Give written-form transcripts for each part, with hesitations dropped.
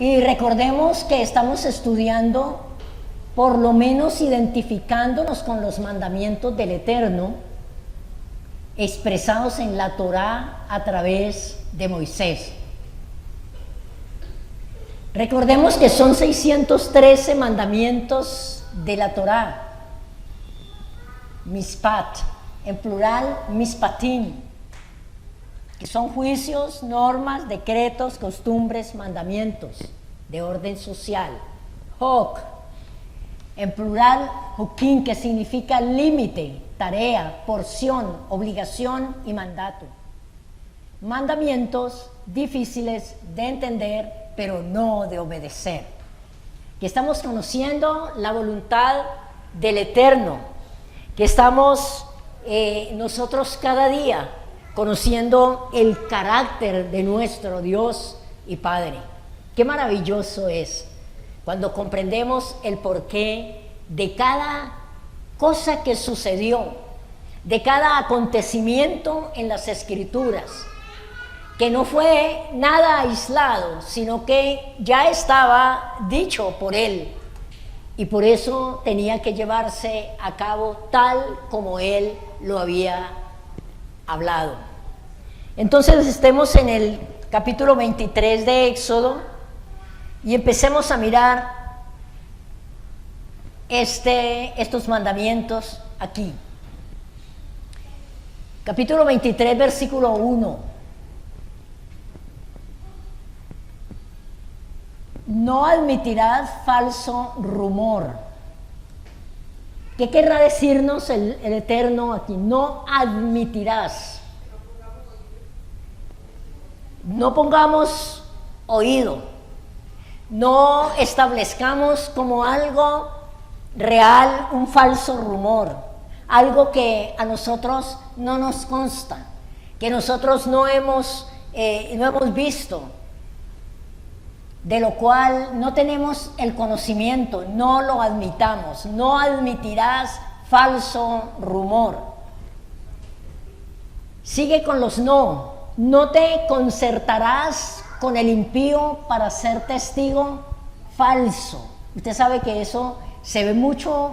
Y recordemos que estamos estudiando, por lo menos identificándonos con los mandamientos del Eterno, expresados en la Torá a través de Moisés. Recordemos que son 613 mandamientos de la Torá, Mishpat, en plural Mishpatim, que son juicios, normas, decretos, costumbres, mandamientos de orden social. Hok, en plural Hukim, que significa límite, tarea, porción, obligación y mandato. Mandamientos difíciles de entender, pero no de obedecer. Que estamos conociendo la voluntad del Eterno, que estamos nosotros cada día conociendo el carácter de nuestro Dios y Padre. Qué maravilloso es cuando comprendemos el porqué de cada cosa que sucedió, de cada acontecimiento en las Escrituras, que no fue nada aislado, sino que ya estaba dicho por Él, y por eso tenía que llevarse a cabo tal como Él lo había hablado. Entonces estemos en el capítulo 23 de Éxodo y empecemos a mirar estos mandamientos aquí. Capítulo 23, versículo 1. No admitirás falso rumor. ¿Qué querrá decirnos el Eterno aquí? No admitirás. No pongamos oído. No establezcamos como algo real un falso rumor. Algo que a nosotros no nos consta, que nosotros no hemos visto, de lo cual no tenemos el conocimiento, no lo admitamos. No admitirás falso rumor. Sigue con los no. No te concertarás con el impío para ser testigo falso. Usted sabe que eso se ve mucho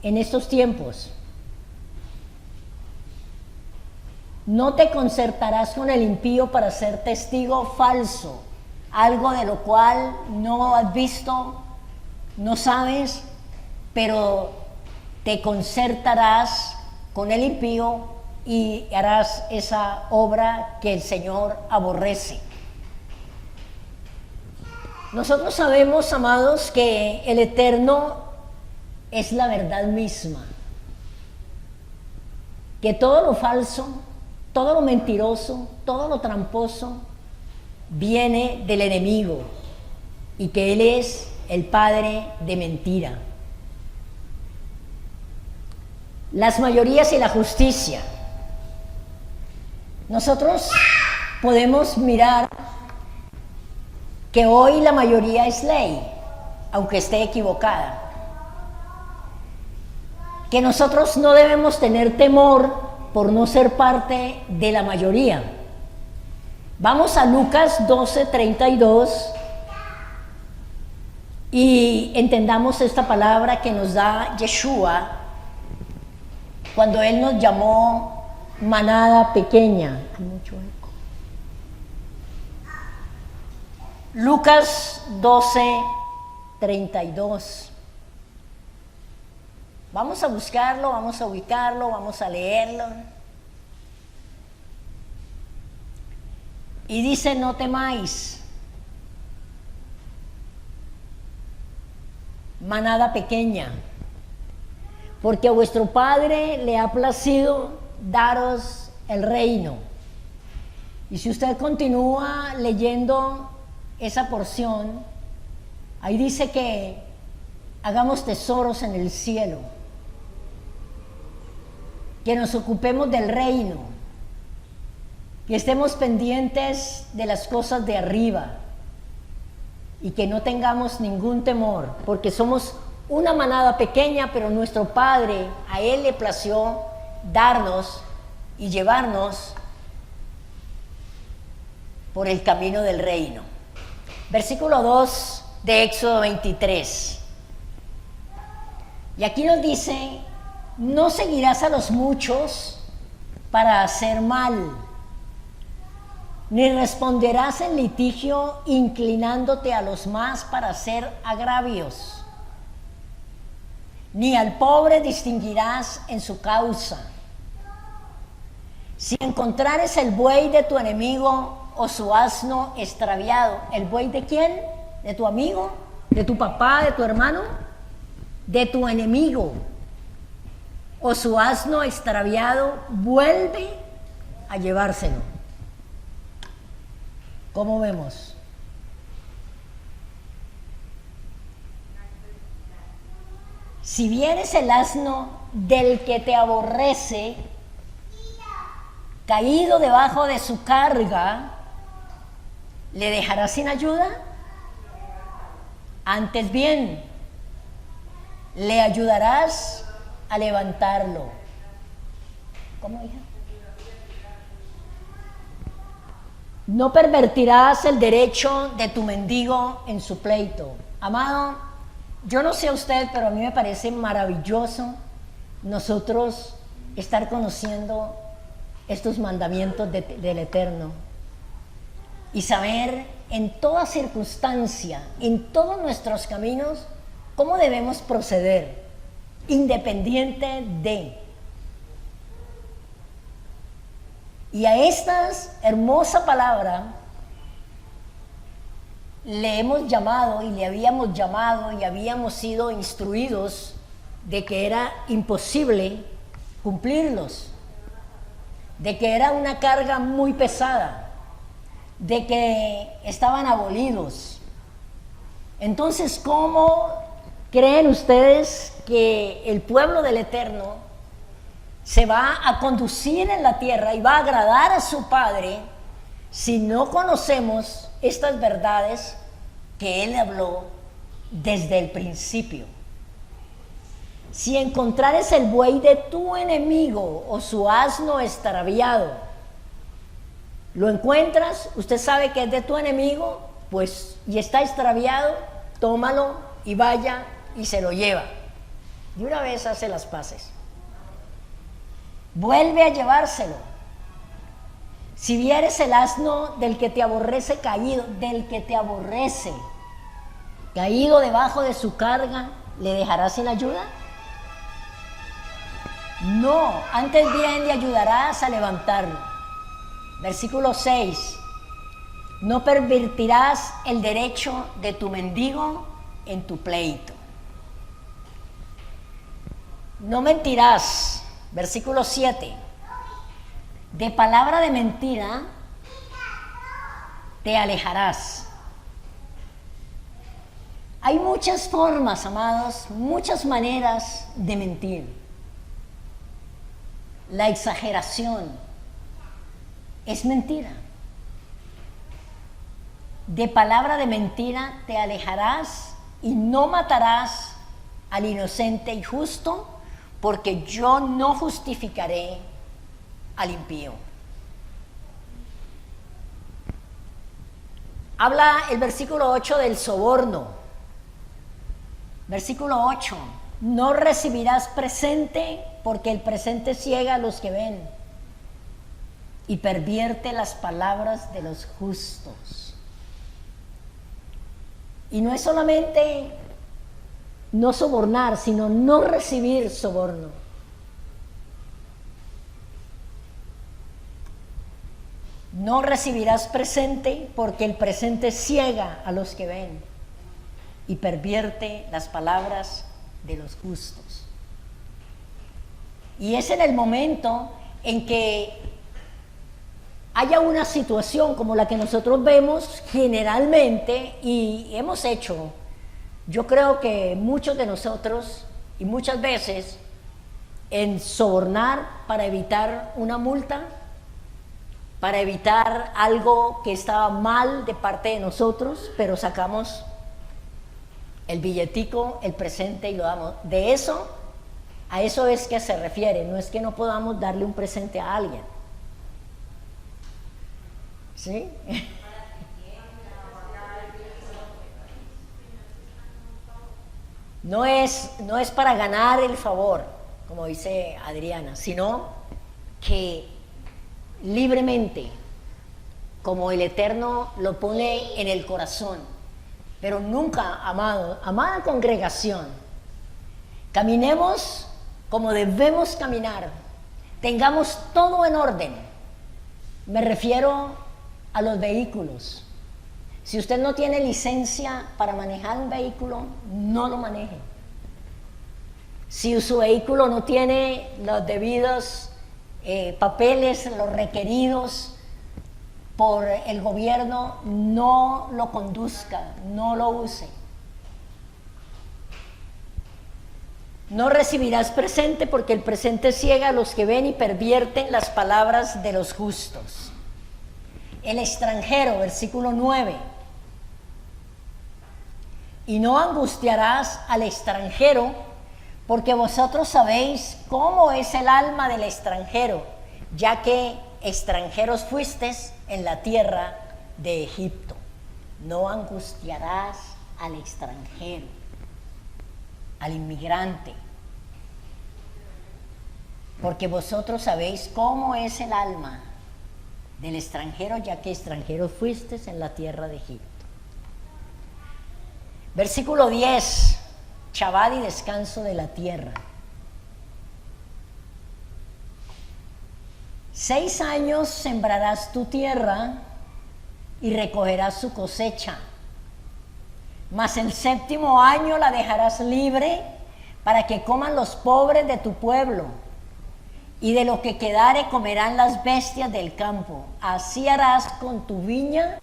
en estos tiempos. No te concertarás con el impío para ser testigo falso. Algo de lo cual no has visto, no sabes, pero te concertarás con el impío y harás esa obra que el Señor aborrece. Nosotros sabemos, amados, que el Eterno es la verdad misma, que todo lo falso, todo lo mentiroso, todo lo tramposo viene del enemigo y que Él es el padre de mentira. Las mayorías y la justicia. Nosotros podemos mirar que hoy la mayoría es ley, aunque esté equivocada. Que nosotros no debemos tener temor por no ser parte de la mayoría. Vamos a Lucas 12:32 y entendamos esta palabra que nos da Yeshua cuando Él nos llamó manada pequeña. Hay mucho eco. Lucas 12:32. Vamos a buscarlo, vamos a ubicarlo, vamos a leerlo. Y dice: no temáis, manada pequeña, porque a vuestro Padre le ha placido daros el reino. Y si usted continúa leyendo esa porción, ahí dice que hagamos tesoros en el cielo, que nos ocupemos del reino, que estemos pendientes de las cosas de arriba y que no tengamos ningún temor, porque somos una manada pequeña, pero nuestro Padre, a Él le plació darnos y llevarnos por el camino del reino. Versículo 2 de Éxodo 23. Y aquí nos dice, no seguirás a los muchos para hacer mal, ni responderás en litigio inclinándote a los más para hacer agravios, ni al pobre distinguirás en su causa. Si encontrares el buey de tu enemigo o su asno extraviado, ¿el buey de quién? ¿De tu amigo? ¿De tu papá? ¿De tu hermano? De tu enemigo o su asno extraviado, vuelve a llevárselo. ¿Cómo vemos? Si vienes el asno del que te aborrece, caído debajo de su carga, ¿le dejarás sin ayuda? Antes bien, le ayudarás a levantarlo. ¿Cómo, hija? No pervertirás el derecho de tu mendigo en su pleito. Amado, yo no sé a usted, pero a mí me parece maravilloso nosotros estar conociendo estos mandamientos del Eterno y saber en toda circunstancia, en todos nuestros caminos, cómo debemos proceder, independiente de. Y a esta hermosa palabra le hemos llamado y le habíamos llamado y habíamos sido instruidos de que era imposible cumplirlos, de que era una carga muy pesada, de que estaban abolidos. Entonces, ¿cómo creen ustedes que el pueblo del Eterno se va a conducir en la tierra y va a agradar a su Padre si no conocemos estas verdades que Él habló desde el principio? Si encontrares el buey de tu enemigo o su asno extraviado, lo encuentras, usted sabe que es de tu enemigo, pues, y está extraviado, tómalo y vaya y se lo lleva. Y una vez hace las paces. Vuelve a llevárselo. Si vieres el asno del que te aborrece caído, caído debajo de su carga, ¿le dejarás sin ayuda? No, antes bien le ayudarás a levantarlo. Versículo 6. No pervertirás el derecho de tu mendigo en tu pleito. No mentirás. Versículo 7. De palabra de mentira te alejarás. Hay muchas formas, amados, muchas maneras de mentir. La exageración es mentira. De palabra de mentira te alejarás y no matarás al inocente y justo, porque yo no justificaré al impío. Habla el versículo 8 del soborno. Versículo 8. No recibirás presente, porque el presente ciega a los que ven y pervierte las palabras de los justos. Y no es solamente no sobornar, sino no recibir soborno. No recibirás presente, porque el presente ciega a los que ven y pervierte las palabras de los justos. Y es en el momento en que haya una situación como la que nosotros vemos generalmente y hemos hecho, yo creo que muchos de nosotros y muchas veces, en sobornar para evitar una multa, para evitar algo que estaba mal de parte de nosotros, pero sacamos el billetico, el presente y lo damos. De eso, a eso es que se refiere, no es que no podamos darle un presente a alguien. ¿Sí? no es para ganar el favor, como dice Adriana, sino que libremente, como el Eterno lo pone en el corazón. Pero nunca, amada congregación, caminemos como debemos caminar, tengamos todo en orden. Me refiero a los vehículos. Si usted no tiene licencia para manejar un vehículo, no lo maneje. Si su vehículo no tiene los debidos papeles, los requeridos por el gobierno, no lo conduzca, no lo use. No recibirás presente, porque el presente ciega a los que ven y pervierten las palabras de los justos. El extranjero, versículo 9. Y no angustiarás al extranjero, porque vosotros sabéis cómo es el alma del extranjero, ya que extranjeros fuisteis en la tierra de Egipto. No angustiarás al extranjero, al inmigrante, porque vosotros sabéis cómo es el alma del extranjero, ya que extranjeros fuisteis en la tierra de Egipto. Versículo 10, Shabbat y descanso de la tierra. 6 años sembrarás tu tierra y recogerás su cosecha, mas el 7º año la dejarás libre para que coman los pobres de tu pueblo, y de lo que quedare comerán las bestias del campo. Así harás con tu viña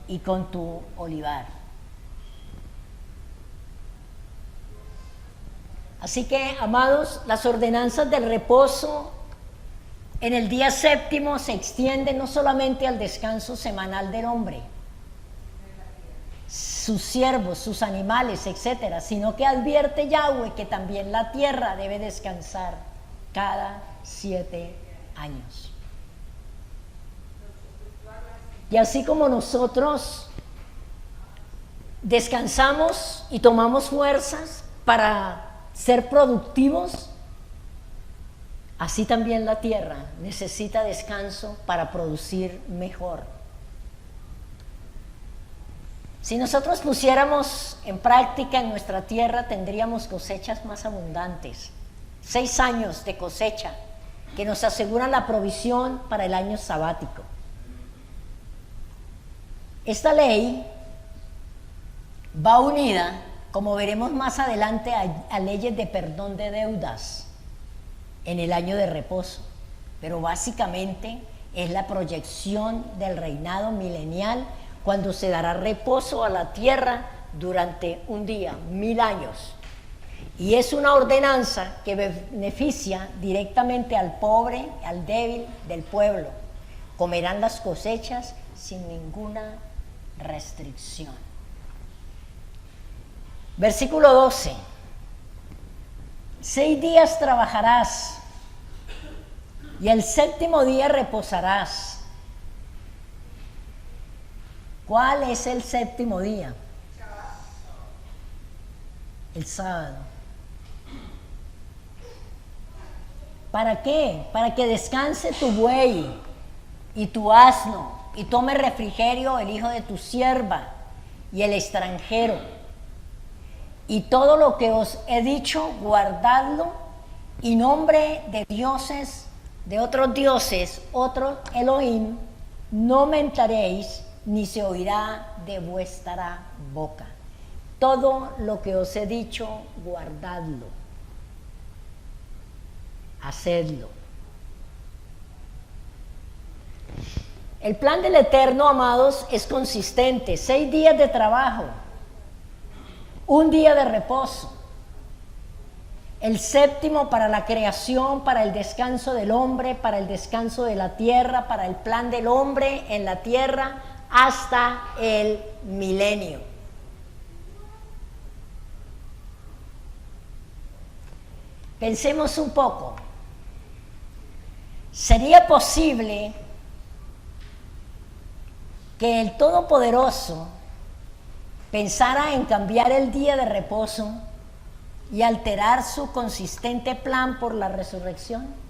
y con tu olivar. Así que, amados, las ordenanzas del reposo en el día 7º se extienden no solamente al descanso semanal del hombre, sus siervos, sus animales, etcétera, sino que advierte Yahweh que también la tierra debe descansar cada 7 años. Y así como nosotros descansamos y tomamos fuerzas para ser productivos, así también la tierra necesita descanso para producir mejor. Si nosotros pusiéramos en práctica en nuestra tierra, tendríamos cosechas más abundantes. 6 años de cosecha que nos aseguran la provisión para el año sabático. Esta ley va unida, como veremos más adelante, a leyes de perdón de deudas en el año de reposo, pero básicamente es la proyección del reinado milenial, cuando se dará reposo a la tierra durante un día, 1000 años. Y es una ordenanza que beneficia directamente al pobre, al débil del pueblo. Comerán las cosechas sin ninguna restricción. Versículo 12. 6 días trabajarás y el 7º día reposarás. ¿Cuál es el 7º día? El sábado. ¿Para qué? Para que descanse tu buey y tu asno, y tome refrigerio el hijo de tu sierva y el extranjero. Y todo lo que os he dicho, guardadlo, y nombre de dioses, de otros dioses, otro Elohim, no mentaréis, ni se oirá de vuestra boca. Todo lo que os he dicho, guardadlo, hacedlo. El plan del Eterno, amados, es consistente: 6 días de trabajo, 1 día de reposo, el 7º para la creación, para el descanso del hombre, para el descanso de la tierra, para el plan del hombre en la tierra hasta el milenio. Pensemos un poco. ¿Sería posible que el Todopoderoso pensara en cambiar el día de reposo y alterar su consistente plan por la resurrección?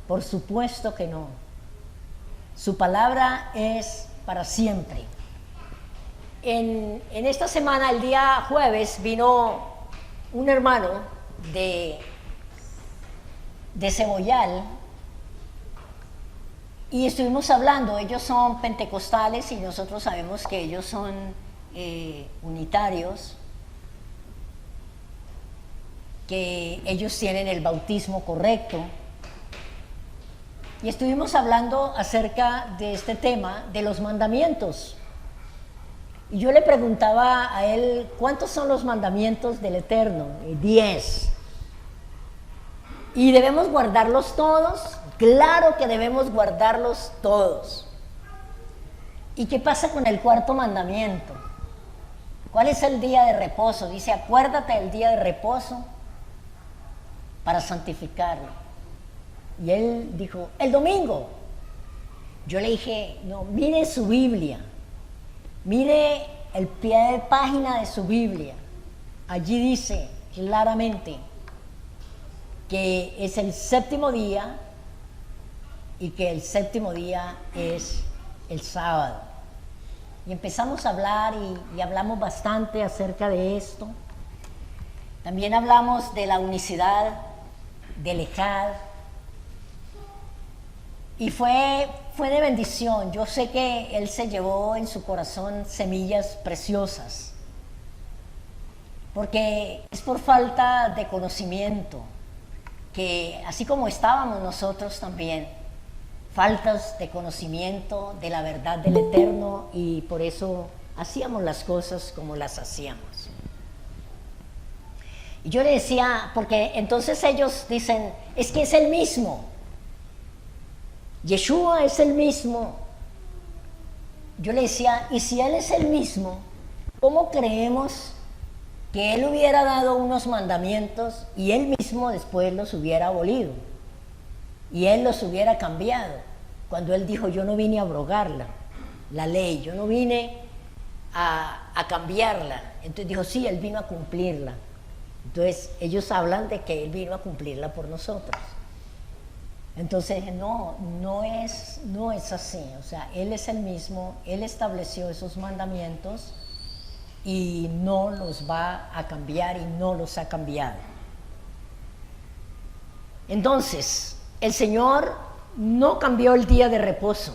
Por supuesto que no. Su palabra es para siempre. En esta semana, el día jueves, vino un hermano de Cebollal y estuvimos hablando. Ellos son pentecostales y nosotros sabemos que ellos son unitarios, que ellos tienen el bautismo correcto. Y estuvimos hablando acerca de este tema de los mandamientos. Y yo le preguntaba a él, ¿cuántos son los mandamientos del Eterno? 10. ¿Y debemos guardarlos todos? Claro que debemos guardarlos todos. ¿Y qué pasa con el cuarto mandamiento? ¿Cuál es el día de reposo? Dice, acuérdate del día de reposo para santificarlo. Y él dijo, el domingo. Yo le dije, no, mire su Biblia, mire el pie de página de su Biblia. Allí dice claramente que es el séptimo día y que el séptimo día es el sábado. Y empezamos a hablar y hablamos bastante acerca de esto. También hablamos de la unicidad, del Ejad. Y fue de bendición. Yo sé que él se llevó en su corazón semillas preciosas, porque es por falta de conocimiento, que así como estábamos nosotros también, faltas de conocimiento de la verdad del Eterno, y por eso hacíamos las cosas como las hacíamos. Y yo le decía, porque entonces ellos dicen, es que es el mismo. Yeshua es el mismo. Yo le decía, y si Él es el mismo, ¿cómo creemos que Él hubiera dado unos mandamientos y Él mismo después los hubiera abolido? Y Él los hubiera cambiado. Cuando Él dijo, yo no vine a abrogarla, la ley, yo no vine a cambiarla. Entonces dijo, sí, Él vino a cumplirla. Entonces ellos hablan de que Él vino a cumplirla por nosotros. Entonces no es así. O sea, Él es el mismo, Él estableció esos mandamientos y no los va a cambiar y no los ha cambiado. Entonces, el Señor no cambió el día de reposo.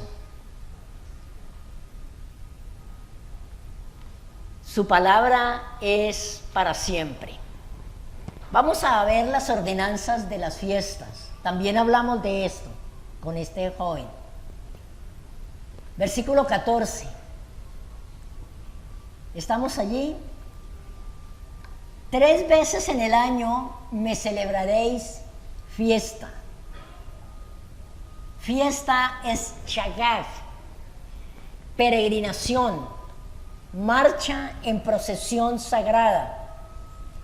Su palabra es para siempre. Vamos a ver las ordenanzas de las fiestas. También hablamos de esto con este joven. Versículo 14. Estamos allí. 3 veces en el año me celebraréis fiesta. Fiesta es Shagag, peregrinación, marcha en procesión sagrada,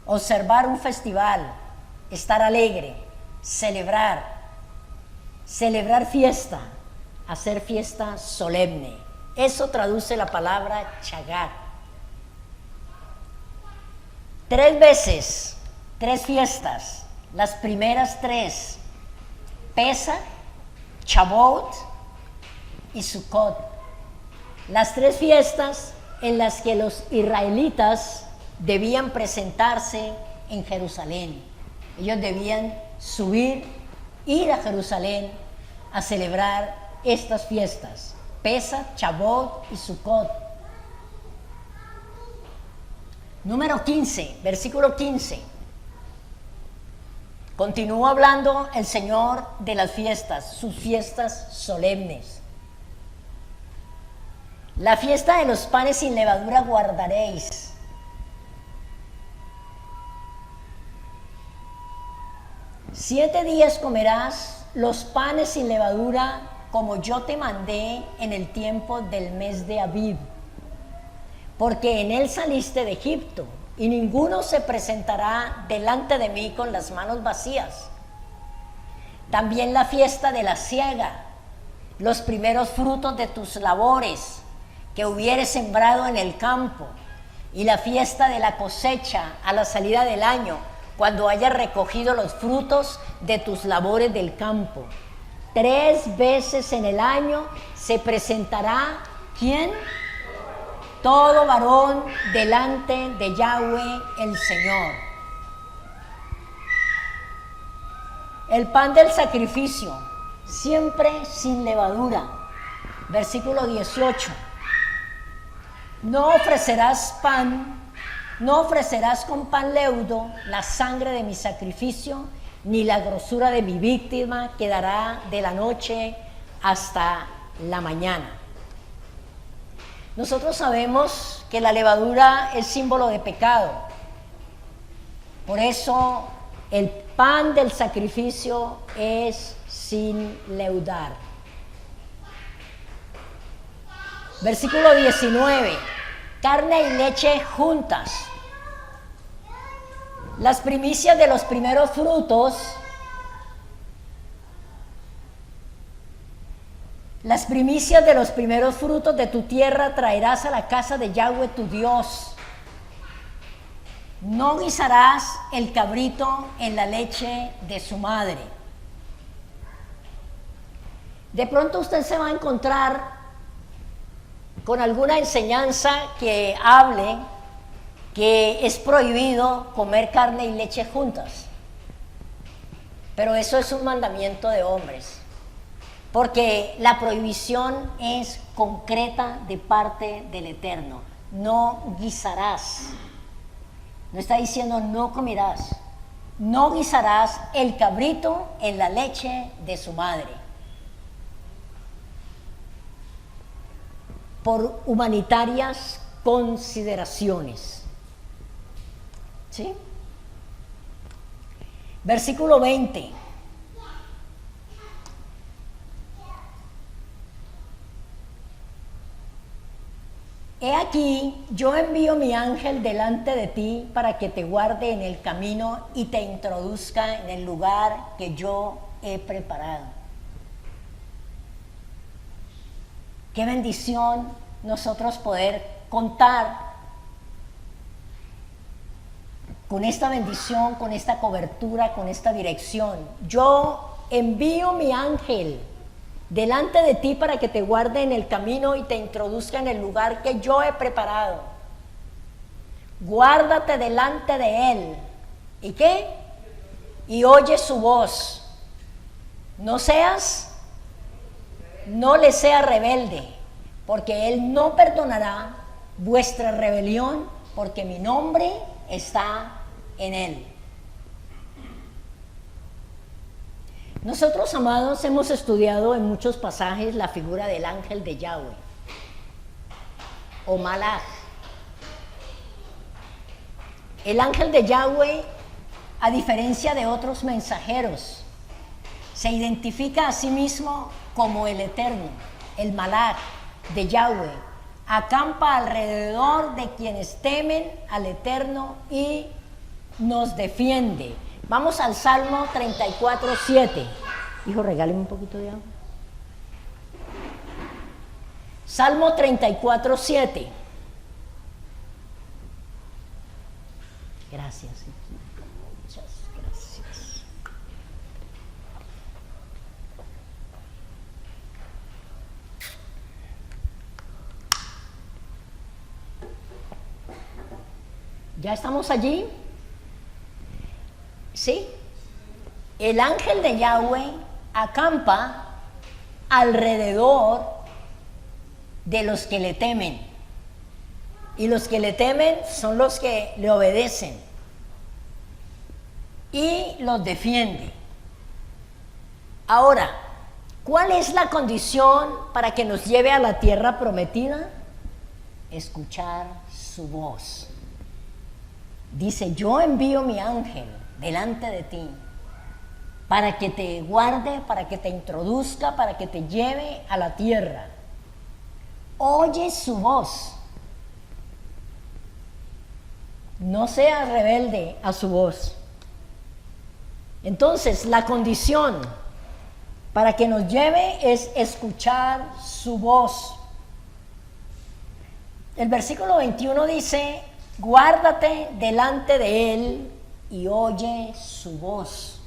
observar un festival, estar alegre, celebrar fiesta, hacer fiesta solemne. Eso traduce la palabra Shagag. 3 veces, 3 fiestas. Las primeras 3, Pesach, Shavuot y Sukkot. Las 3 fiestas en las que los israelitas debían presentarse en Jerusalén. Ellos debían ir a Jerusalén a celebrar estas fiestas, Pesach, Shavuot y Sukkot. Número 15, versículo 15. Continúa hablando el Señor de las fiestas, sus fiestas solemnes. La fiesta de los panes sin levadura guardaréis. Siete días comerás los panes sin levadura, como yo te mandé en el tiempo del mes de Abib, porque en él saliste de Egipto, y ninguno se presentará delante de mí con las manos vacías. También la fiesta de la siega, los primeros frutos de tus labores, que hubieres sembrado en el campo, y la fiesta de la cosecha a la salida del año, cuando hayas recogido los frutos de tus labores del campo. 3 veces en el año se presentará, ¿quién? Todo varón delante de Yahweh el Señor. El pan del sacrificio, siempre sin levadura. Versículo 18. No ofrecerás pan, no ofrecerás con pan leudo la sangre de mi sacrificio, ni la grosura de mi víctima quedará de la noche hasta la mañana. Nosotros sabemos que la levadura es símbolo de pecado. Por eso el pan del sacrificio es sin leudar. Versículo 19. Carne y leche juntas. Las primicias de los primeros frutos, las primicias de los primeros frutos de tu tierra traerás a la casa de Yahweh tu Dios. No guisarás el cabrito en la leche de su madre. De pronto usted se va a encontrar con alguna enseñanza que hable que es prohibido comer carne y leche juntas. Pero eso es un mandamiento de hombres, porque la prohibición es concreta de parte del Eterno. No guisarás. No está diciendo no comerás. No guisarás el cabrito en la leche de su madre. Por humanitarias consideraciones. ¿Sí? Versículo 20. He aquí, yo envío mi ángel delante de ti para que te guarde en el camino y te introduzca en el lugar que yo he preparado. Qué bendición nosotros poder contar con esta bendición, con esta cobertura, con esta dirección. Yo envío mi ángel delante de ti para que te guarde en el camino y te introduzca en el lugar que yo he preparado. Guárdate delante de él. ¿Y qué? Y oye su voz. No le seas rebelde, porque él no perdonará vuestra rebelión, porque mi nombre está en él. Nosotros, amados, hemos estudiado en muchos pasajes la figura del ángel de Yahweh o Malach. El ángel de Yahweh, a diferencia de otros mensajeros, se identifica a sí mismo como el Eterno, el Malach de Yahweh. Acampa alrededor de quienes temen al Eterno y nos defiende. Vamos al Salmo 34:7. Hijo, regáleme un poquito de agua. Salmo 34:7. Gracias. Muchas gracias. ¿Ya estamos allí? ¿Sí? El ángel de Yahweh acampa alrededor de los que le temen. Y los que le temen son los que le obedecen. Y los defiende. Ahora, ¿cuál es la condición para que nos lleve a la tierra prometida? Escuchar su voz. Dice, yo envío mi ángel delante de ti para que te guarde, para que te introduzca, para que te lleve a la tierra. Oye su voz. No seas rebelde a su voz. Entonces, la condición para que nos lleve es escuchar su voz. El versículo 21 dice, guárdate delante de él y oye su voz.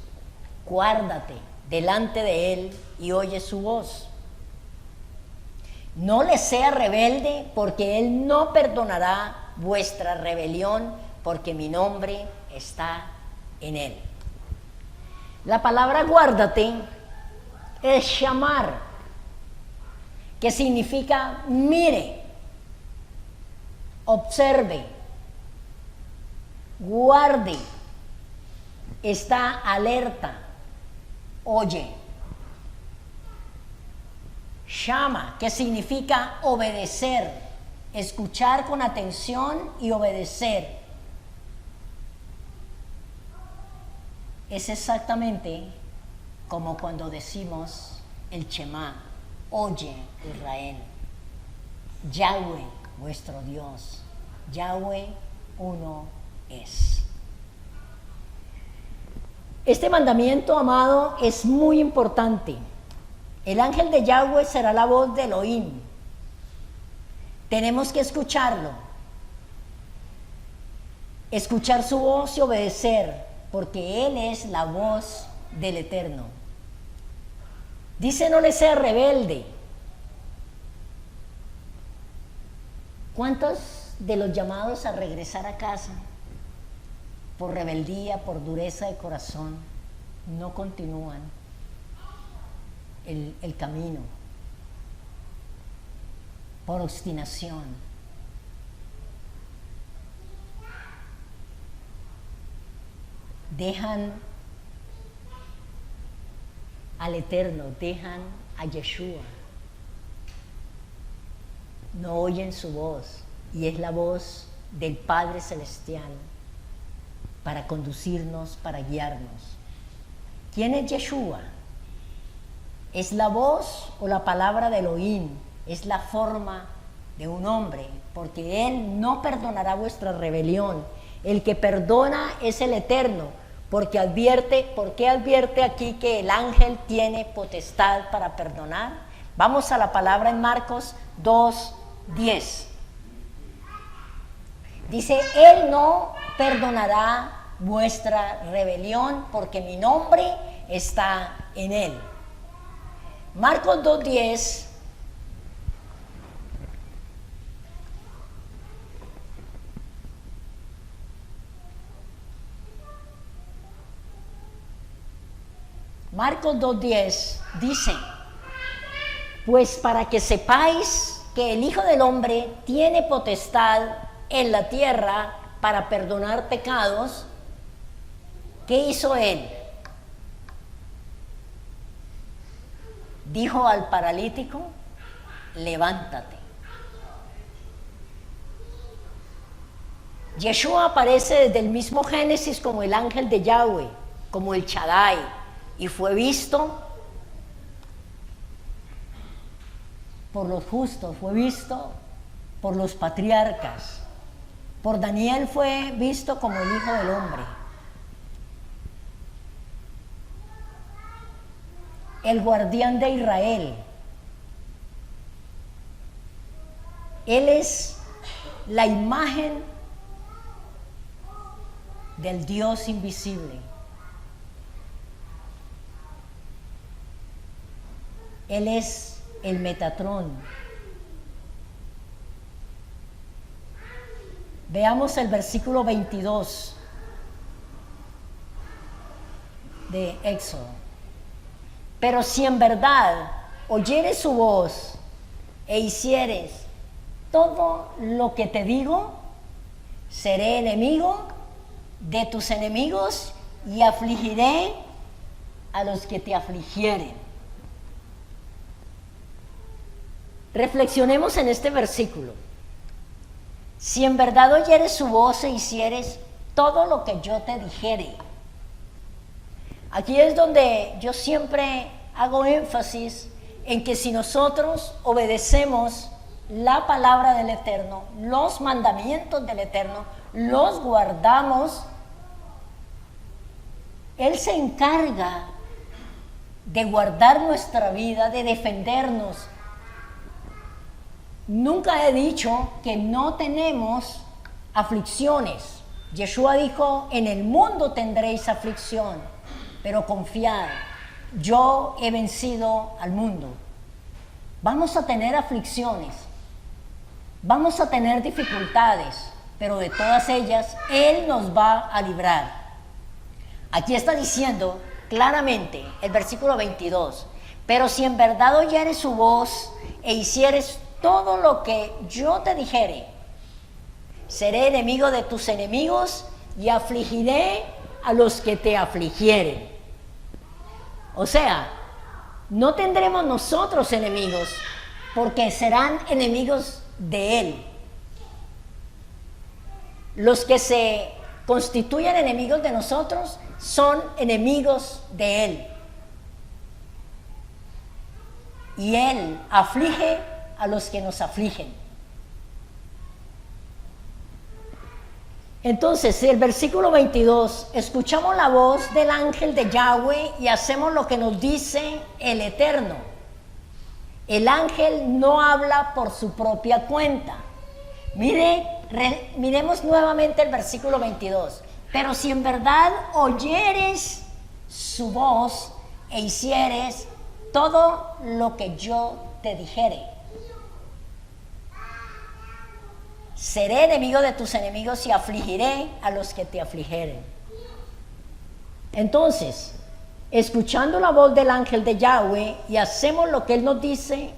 Guárdate delante de él y oye su voz. No le sea rebelde, porque él no perdonará vuestra rebelión, porque mi nombre está en él. La palabra guárdate es llamar, que significa mire, observe, guarde, está alerta, oye. Shama, que significa obedecer, escuchar con atención y obedecer. Es exactamente como cuando decimos el Shema, oye Israel, Yahweh vuestro Dios, Yahweh uno es. Este mandamiento, amado, es muy importante. El ángel de Yahweh será la voz de Elohim. Tenemos que escucharlo. Escuchar su voz y obedecer, porque Él es la voz del Eterno. Dice, no le sea rebelde. ¿Cuántos de los llamados a regresar a casa por rebeldía, por dureza de corazón, no continúan el camino, por obstinación? Dejan al Eterno, dejan a Yeshua, no oyen su voz, y es la voz del Padre Celestial para conducirnos, para guiarnos. ¿Quién es Yeshua? Es la voz o la palabra de Elohim, es la forma de un hombre, porque Él no perdonará vuestra rebelión. El que perdona es el Eterno, porque ¿por qué advierte aquí que el ángel tiene potestad para perdonar? Vamos a la palabra en Marcos 2:10. Dice, Él no perdonará vuestra rebelión, porque mi nombre está en Él. Marcos 2:10. Marcos 2:10 dice, pues para que sepáis que el Hijo del Hombre tiene potestad en la tierra para perdonar pecados, ¿qué hizo Él? Dijo al paralítico, levántate. Yeshua aparece desde el mismo Génesis como el ángel de Yahweh, como el Shaddai, y fue visto por los justos, fue visto por los patriarcas. Por Daniel fue visto como el Hijo del Hombre. El guardián de Israel. Él es la imagen del Dios invisible. Él es el Metatrón. Veamos el versículo 22 de Éxodo. Pero si en verdad oyeres su voz e hicieres todo lo que te digo, seré enemigo de tus enemigos y afligiré a los que te afligieren. Reflexionemos en este versículo. Si en verdad oyeres su voz e hicieres todo lo que yo te dijere. Aquí es donde yo siempre hago énfasis en que si nosotros obedecemos la palabra del Eterno, los mandamientos del Eterno, los guardamos, Él se encarga de guardar nuestra vida, de defendernos. Nunca he dicho que no tenemos aflicciones. Yeshua dijo, en el mundo tendréis aflicción, pero confiad, yo he vencido al mundo. Vamos a tener aflicciones, vamos a tener dificultades, pero de todas ellas Él nos va a librar. Aquí está diciendo claramente el versículo 22, pero si en verdad oyeres su voz e hicieres todo lo que yo te dijere, seré enemigo de tus enemigos y afligiré a los que te afligieren. O sea, no tendremos nosotros enemigos, porque serán enemigos de Él. Los que se constituyen enemigos de nosotros son enemigos de Él. Y Él aflige a los que nos afligen. Entonces, el versículo 22, escuchamos la voz del ángel de Yahweh y hacemos lo que nos dice el Eterno. El ángel no habla por su propia cuenta. Miremos nuevamente el versículo 22. Pero si en verdad oyeres su voz e hicieres todo lo que yo te dijere, seré enemigo de tus enemigos y afligiré a los que te afligieren. Entonces, escuchando la voz del ángel de Yahweh y hacemos lo que Él nos dice,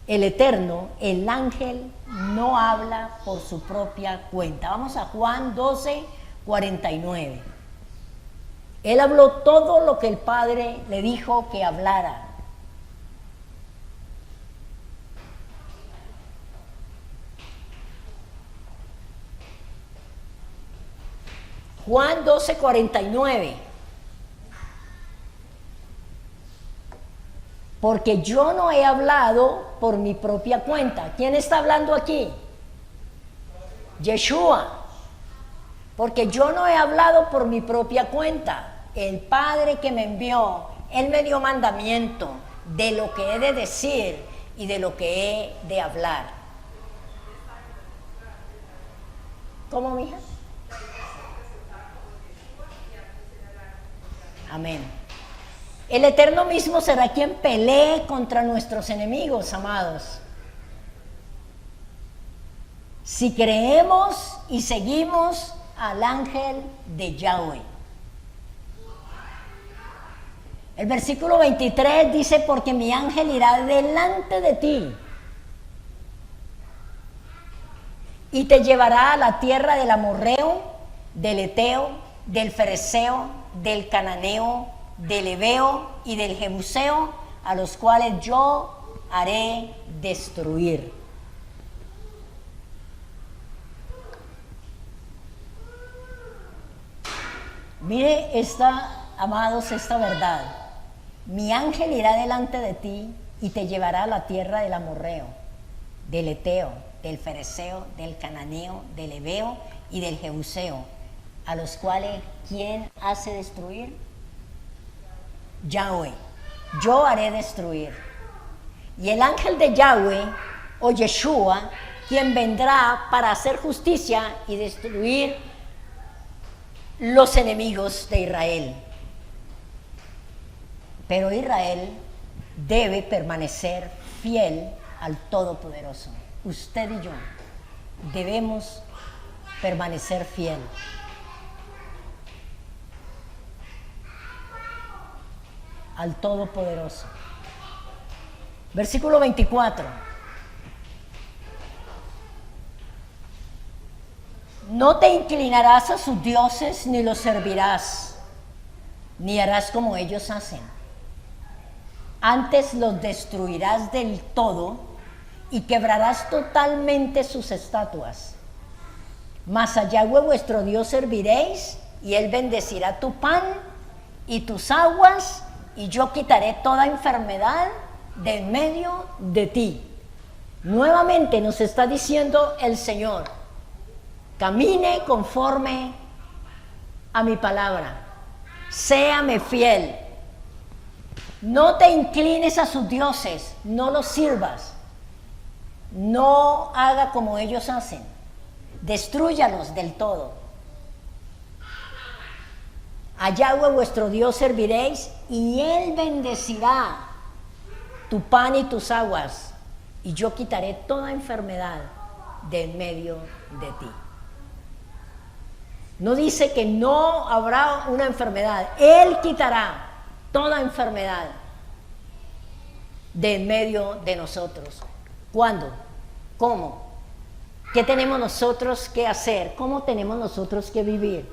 el Eterno, el ángel no habla por su propia cuenta. Vamos a Juan 12, 49. Él habló todo lo que el Padre le dijo que hablara. Juan 12, 49. Porque yo no he hablado por mi propia cuenta. ¿Quién está hablando aquí? Yeshua. Porque yo no he hablado por mi propia cuenta. El Padre que me envió, Él me dio mandamiento de lo que he de decir y de lo que he de hablar. ¿Cómo, mija? Amén. El Eterno mismo será quien pelee contra nuestros enemigos, amados. Si creemos y seguimos al ángel de Yahweh. El versículo 23 dice, porque mi ángel irá delante de ti y te llevará a la tierra del amorreo, del eteo, del fereceo, del cananeo, del heveo y del jebuseo, a los cuales yo haré destruir. Mire amados, esta verdad. Mi ángel irá delante de ti y te llevará a la tierra del amorreo, del eteo, del fereceo, del cananeo, del heveo y del jebuseo, a los cuales ¿quién hace destruir? Yahweh. Yo haré destruir. Y el ángel de Yahweh, o Yeshua, quien vendrá para hacer justicia y destruir los enemigos de Israel. Pero Israel debe permanecer fiel al Todopoderoso. Usted y yo debemos permanecer fiel. Al Todopoderoso. Versículo 24. No te inclinarás a sus dioses ni los servirás, ni harás como ellos hacen. Antes los destruirás del todo y quebrarás totalmente sus estatuas. Mas a Yahweh vuestro Dios serviréis, y Él bendecirá tu pan y tus aguas, y yo quitaré toda enfermedad de en medio de ti. Nuevamente nos está diciendo el Señor, camine conforme a mi palabra, séame fiel, no te inclines a sus dioses, no los sirvas, no haga como ellos hacen, destrúyalos del todo. A Yahweh vuestro Dios serviréis y Él bendecirá tu pan y tus aguas, y yo quitaré toda enfermedad de en medio de ti. No dice que no habrá una enfermedad, Él quitará toda enfermedad de en medio de nosotros. ¿Cuándo? ¿Cómo? ¿Qué tenemos nosotros que hacer? ¿Cómo tenemos nosotros que vivir?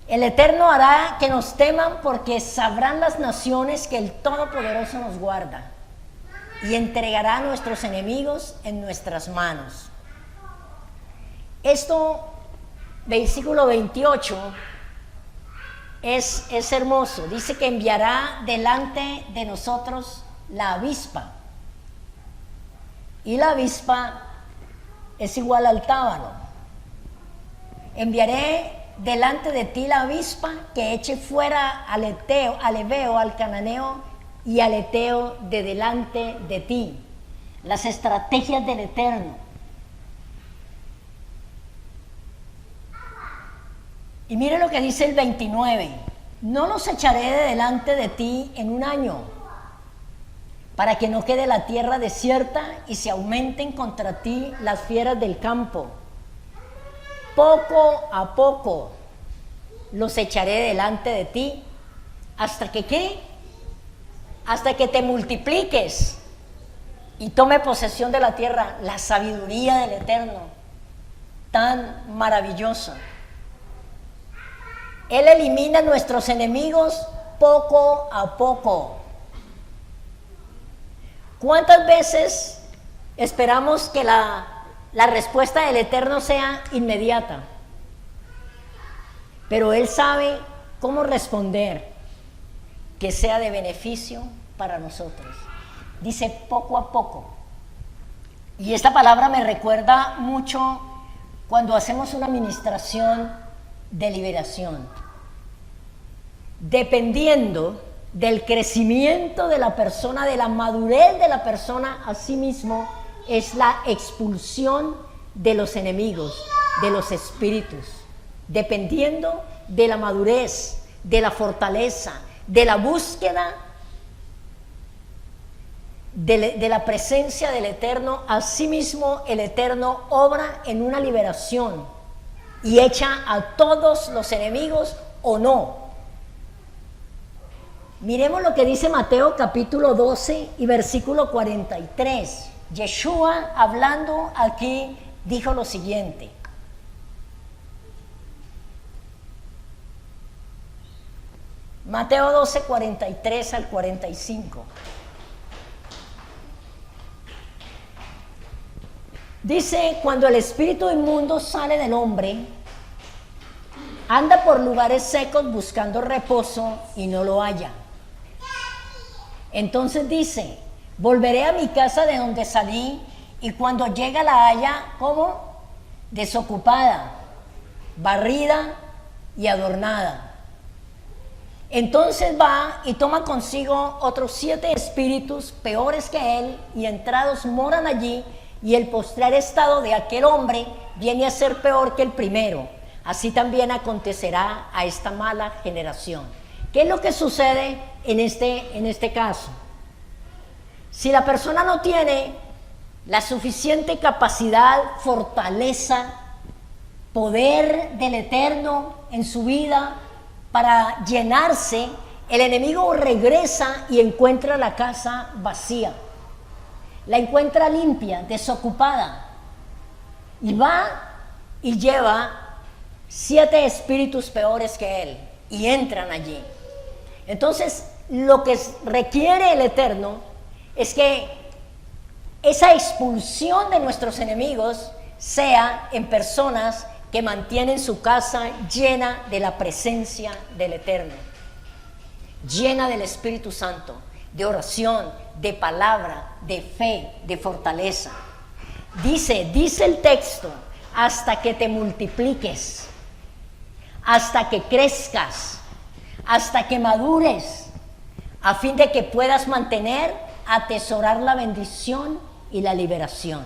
El Eterno hará que nos teman, porque sabrán las naciones que el Todopoderoso nos guarda y entregará a nuestros enemigos en nuestras manos. Esto, versículo 28, es hermoso. Dice que enviará delante de nosotros la avispa. Y la avispa es igual al tábano. Enviaré delante de ti la avispa que eche fuera al Eteo, al Ebeo, al Cananeo y al Eteo de delante de ti. Las estrategias del Eterno. Y mire lo que dice el 29. No los echaré de delante de ti en un año, para que no quede la tierra desierta y se aumenten contra ti las fieras del campo. Poco a poco los echaré delante de ti, hasta que ¿qué? Hasta que te multipliques y tome posesión de la tierra. La sabiduría del Eterno, tan maravillosa. Él elimina a nuestros enemigos poco a poco. ¿Cuántas veces esperamos que la respuesta del Eterno sea inmediata? Pero Él sabe cómo responder que sea de beneficio para nosotros. Dice poco a poco. Y esta palabra me recuerda mucho cuando hacemos una administración de liberación. Dependiendo del crecimiento de la persona, de la madurez de la persona, asimismo es la expulsión de los enemigos, de los espíritus. Dependiendo de la madurez, de la fortaleza, de la búsqueda de la presencia del Eterno, asimismo el Eterno obra en una liberación y echa a todos los enemigos o no. Miremos lo que dice Mateo capítulo 12 y versículo 43. Yeshua, hablando aquí, dijo lo siguiente. Mateo 12, 43 al 45. Dice, cuando el espíritu inmundo sale del hombre, anda por lugares secos buscando reposo y no lo halla. Entonces dice, volveré a mi casa de donde salí, y cuando llega la halla, ¿cómo? Desocupada, barrida y adornada. Entonces va y toma consigo otros 7 espíritus peores que él, y entrados moran allí, y el postrer estado de aquel hombre viene a ser peor que el primero. Así también acontecerá a esta mala generación. ¿Qué es lo que sucede en este caso? Si la persona no tiene la suficiente capacidad, fortaleza, poder del Eterno en su vida para llenarse, el enemigo regresa y encuentra la casa vacía. La encuentra limpia, desocupada, y va y lleva 7 espíritus peores que él y entran allí. Entonces, lo que requiere el Eterno es que esa expulsión de nuestros enemigos sea en personas que mantienen su casa llena de la presencia del Eterno, llena del Espíritu Santo, de oración, de palabra, de fe, de fortaleza. Dice el texto, hasta que te multipliques, hasta que crezcas, hasta que madures, a fin de que puedas mantener, atesorar la bendición y la liberación.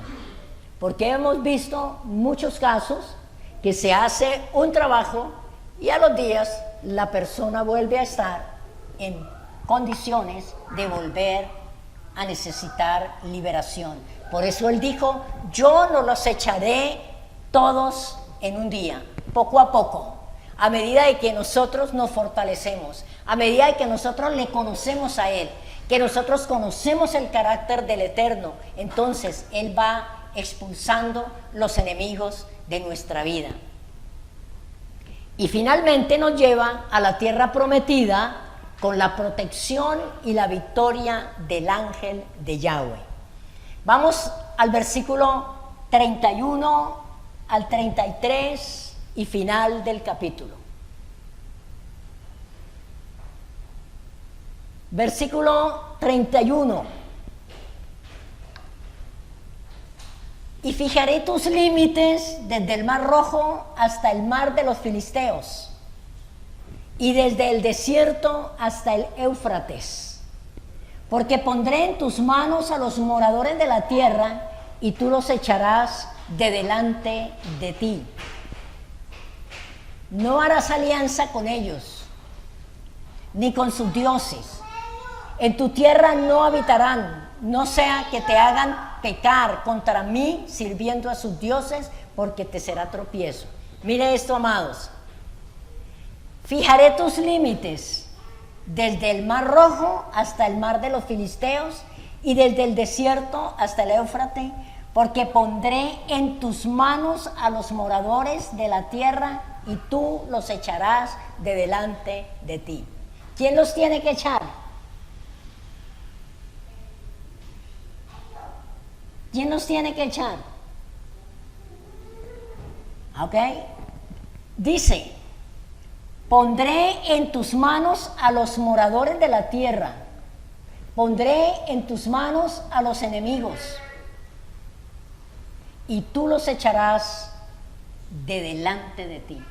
Porque hemos visto muchos casos que se hace un trabajo y a los días la persona vuelve a estar en condiciones de volver a necesitar liberación. Por eso él dijo, yo no los echaré todos en un día, poco a poco, a medida de que nosotros nos fortalecemos, a medida de que nosotros le conocemos a él, que nosotros conocemos el carácter del Eterno, entonces él va expulsando los enemigos de nuestra vida. Y finalmente nos lleva a la tierra prometida con la protección y la victoria del ángel de Yahweh. Vamos al versículo 31 al 33 y final del capítulo. Versículo 31. Y fijaré tus límites desde el mar Rojo hasta el mar de los Filisteos, y desde el desierto hasta el Éufrates, porque pondré en tus manos a los moradores de la tierra, y tú los echarás de delante de ti. No harás alianza con ellos, ni con sus dioses. En tu tierra no habitarán, no sea que te hagan pecar contra mí sirviendo a sus dioses, porque te será tropiezo. Mire esto, amados. Fijaré tus límites desde el mar Rojo hasta el mar de los Filisteos, y desde el desierto hasta el Éufrates, porque pondré en tus manos a los moradores de la tierra, y tú los echarás de delante de ti. ¿Quién los tiene que echar? ¿Quién los tiene que echar? ¿Ok? Dice, pondré en tus manos a los moradores de la tierra, pondré en tus manos a los enemigos, y tú los echarás de delante de ti.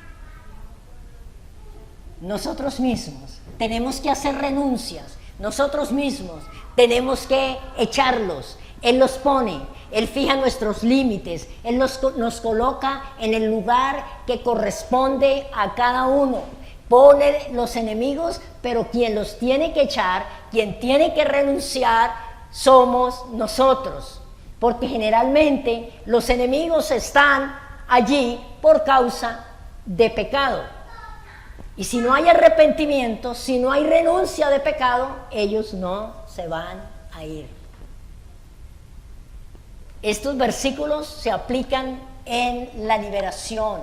Nosotros mismos tenemos que hacer renuncias, nosotros mismos tenemos que echarlos. Él los pone, Él fija nuestros límites, Él nos coloca en el lugar que corresponde a cada uno. Pone los enemigos, pero quien los tiene que echar, quien tiene que renunciar, somos nosotros. Porque generalmente los enemigos están allí por causa de pecado. Y si no hay arrepentimiento, si no hay renuncia de pecado, ellos no se van a ir. Estos versículos se aplican en la liberación.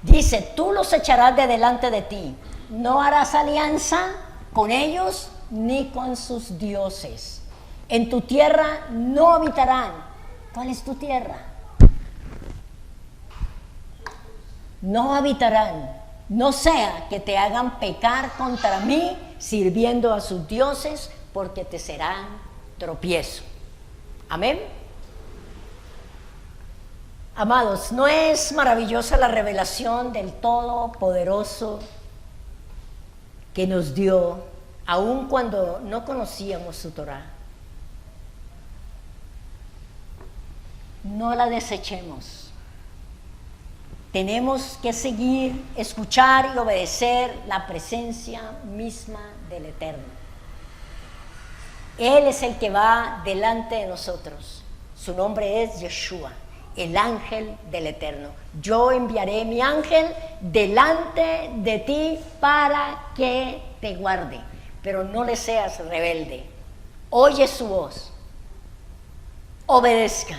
Dice, tú los echarás de delante de ti, no harás alianza con ellos ni con sus dioses. En tu tierra no habitarán. ¿Cuál es tu tierra? No habitarán, no sea que te hagan pecar contra mí sirviendo a sus dioses, porque te serán tropiezo. Amén. Amados, ¿no es maravillosa la revelación del Todopoderoso que nos dio, aun cuando no conocíamos su Torá? No la desechemos. Tenemos que seguir, escuchar y obedecer la presencia misma del Eterno. Él es el que va delante de nosotros. Su nombre es Yeshua, el ángel del Eterno. Yo enviaré mi ángel delante de ti para que te guarde, pero no le seas rebelde. Oye su voz, obedezca,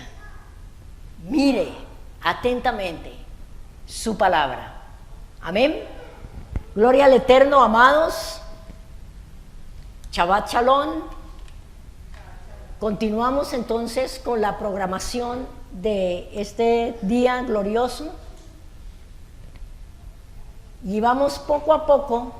mire atentamente su palabra. Amén. Gloria al Eterno, amados. Shabbat Shalom. Continuamos entonces con la programación de este día glorioso y vamos poco a poco